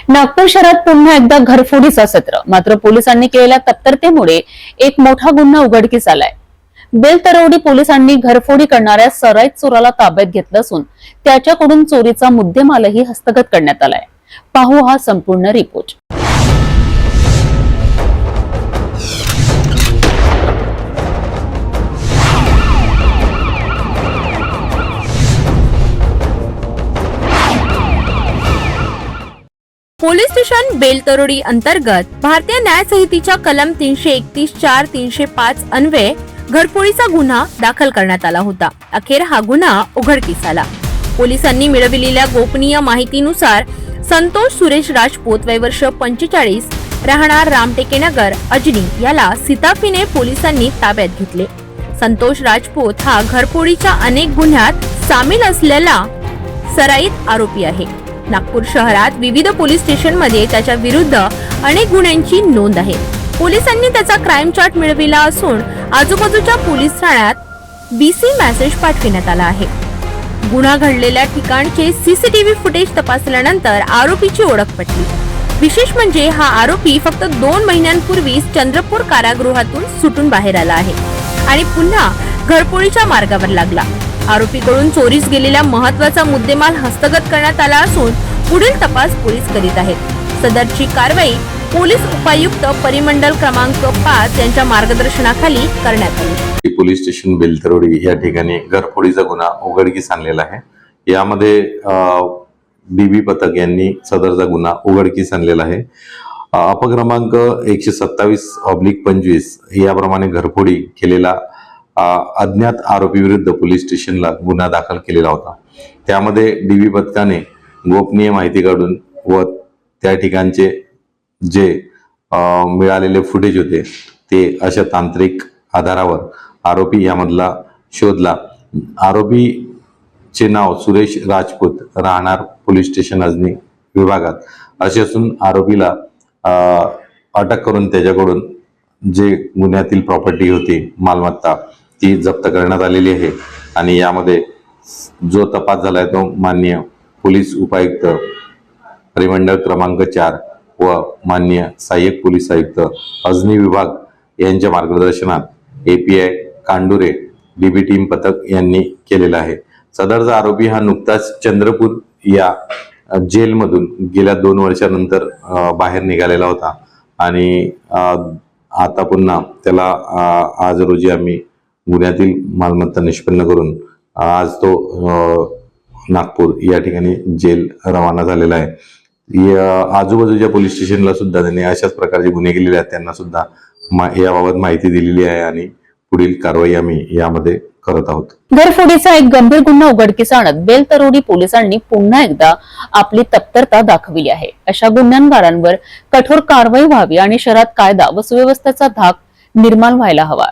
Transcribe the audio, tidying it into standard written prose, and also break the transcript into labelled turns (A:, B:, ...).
A: नागपूर शहरात पुन्हा एकदा घरफोडीचं सत्र. मात्र पोलिसांनी केलेल्या तत्परतेमुळे एक मोठा गुन्हा उघडकीस आलाय. बेलतरवडी पोलिसांनी घरफोडी करणाऱ्या सराईत चोराला ताब्यात घेतलं असून त्याच्याकडून चोरीचा मुद्देमालही हस्तगत करण्यात आलाय. पाहू हा संपूर्ण रिपोर्ट.
B: पोलीस स्टेशन बेलतरोडी अंतर्गत भारतीय न्याय संहितेच्या कलम 331(4), 305 अन्वये घरफोडीचा गुन्हा दाखल करण्यात आला होता. अखेर हा गुन्हा उघडकीस आला. पोलिसांनी मिळविलेल्या गोपनीय माहितीनुसार संतोष सुरेश राजपूत, वय वर्ष 45, राहणार रामटेकेनगर, अजनी याला सिताफीने पोलिसांनी ताब्यात घेतले. संतोष राजपूत हा घरफोडीच्या अनेक गुन्ह्यात सामील असलेला सराईत आरोपी आहे. नागपूर शहरात विविध पोलीस स्टेशनमध्ये त्याच्या विरुद्ध अनेक गुन्ह्यांची नोंद आहे. पोलिसांनी त्याचा क्राईम चार्ट मिळविला असून आजूबाजूच्या पोलीस ठाण्यात बीसी मेसेज पाठविण्यात आला आहे. गुन्हा घडलेल्या ठिकाणचे सीसीटीव्ही फुटेज तपासल्यानंतर आरोपीची ओळख पटली. विशेष म्हणजे हा आरोपी फक्त 2 महिन्यांपूर्वी चंद्रपूर कारागृहातून सुटून बाहेर आला आहे आणि पुन्हा घरफोडीच्या मार्गावर लागला. आरोपीकडून चोरीस गेलेला महत्त्वाचा मुद्देमाल हस्तगत करण्यात आला असून पुढील तपास पोलीस करीत आहेत. सदरची कारवाई पोलीस उपायुक्त परिमंडल क्रमांक 5 यांच्या मार्गदर्शनाखाली करण्यात आली.
C: पोलीस स्टेशन बेलतरोडी या ठिकाणी घरफोडीचा गुन्हा उघडकीस आणलेला आहे. यामध्ये बीबी पथक यांनी सदरचा गुन्हा उघडकीस आणलेला आहे. अपक्रमांक 127/25 याप्रमाणे घरफोडी केलेला अज्ञात आरोपी विरुद्ध पोलीस स्टेशनला गुन्हा दाखल केलेला होता. त्यामध्ये डीबी पथकाने गोपनीय माहिती काढून व त्या ठिकाणचे जे मिळालेले फुटेज होते ते अशा तांत्रिक आधारावर आरोपी यामधला शोधला. आरोपीचे नाव सुरेश राजपूत, राहणार पोलीस स्टेशन अजनी विभागात असे असून आरोपीला अटक करून त्याच्याकडून जे गुन्ह्यातील प्रॉपर्टी होती, मालमत्ता, ती जप्त करण्यात आलेली आहे. आणि यामध्ये जो तपास झालाय तो माननीय पोलीस उपायुक्त परिमंडळ क्रमांक 4 व माननीय सहाय्यक पोलीस आयुक्त अजनी विभाग यांच्या मार्गदर्शनात API कांडुरे डीबी टीम पथक यांनी केलेला आहे. सदरचा आरोपी हा नुकताच चंद्रपूर या जेलमधून गेल्या 2 वर्षानंतर बाहेर निघालेला होता आणि आता पुन्हा त्याला आज रोजी आम्ही गुन्ह्यातील मालमत्ता निष्पन्न करून आज तो नागपूर या ठिकाणी जेल रवाना झालेला आहे. आजूबाजूच्या पोलीस स्टेशनला सुद्धा त्यांनी अशाच प्रकारचे गुन्हे केलेले आहेत. त्यांना सुद्धा याबाबत माहिती दिलेली आहे आणि पुढील कारवाई आम्ही यामध्ये करत आहोत.
A: घरफोडीचा एक गंभीर गुन्हा उघडकीस आणत बेलतरोडी पोलिसांनी पुन्हा एकदा आपली तत्परता दाखविली आहे. अशा गुन्हेगारांवर कठोर कारवाई व्हावी आणि शहरात कायदा व सुव्यवस्थेचा धाक निर्माण व्हायला हवा.